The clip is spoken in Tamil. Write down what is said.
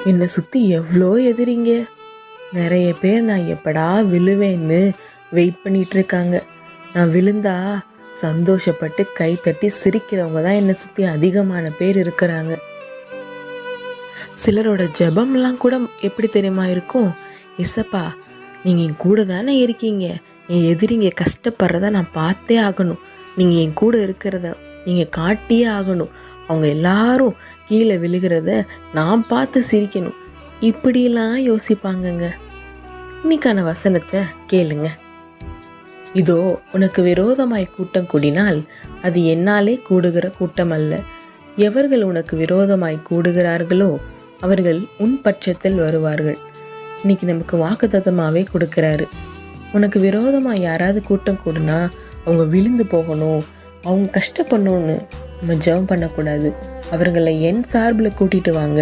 என்னை சுற்றி எவ்வளோ எதிரிங்க. நிறைய பேர் நான் எப்படா விழுவேன்னு வெயிட் பண்ணிட்டு இருக்காங்க. நான் விழுந்தா சந்தோஷப்பட்டு கை தட்டி சிரிக்கிறவங்க தான் என்னை சுற்றி அதிகமான பேர் இருக்கிறாங்க. சிலரோட ஜெபம்லாம் கூட எப்படி தெரியுமா இருக்கும்? இசப்பா, நீங்கள் என் கூட தானே இருக்கீங்க, என் எதிரிங்க கஷ்டப்படுறத நான் பார்த்தே ஆகணும், நீங்கள் என் கூட இருக்கிறத நீங்கள் காட்டியே ஆகணும், அவங்க எல்லாரும் கீழே விழுகிறத நான் பார்த்து சிரிக்கணும், இப்படிலாம் யோசிப்பாங்கங்க. இன்னைக்கான வசனத்தை கேளுங்க. இதோ உனக்கு விரோதமாய் கூட்டம் கூடினால் அது என்னாலே கூடுகிற கூட்டம் அல்ல. எவர்கள் உனக்கு விரோதமாய் கூடுகிறார்களோ அவர்கள் உன் பட்சத்தில் வருவார்கள். இன்னைக்கு நமக்கு வாக்குத்தத்தமாகவே கொடுக்குறாரு. உனக்கு விரோதமாக யாராவது கூட்டம் கூடுனா அவங்க விழுந்து போகணும், அவங்க கஷ்டப்படணும்னு நம்ம ஜெபம் பண்ணக்கூடாது. அவர்களை என் சார்பில் கூட்டிட்டு வாங்க,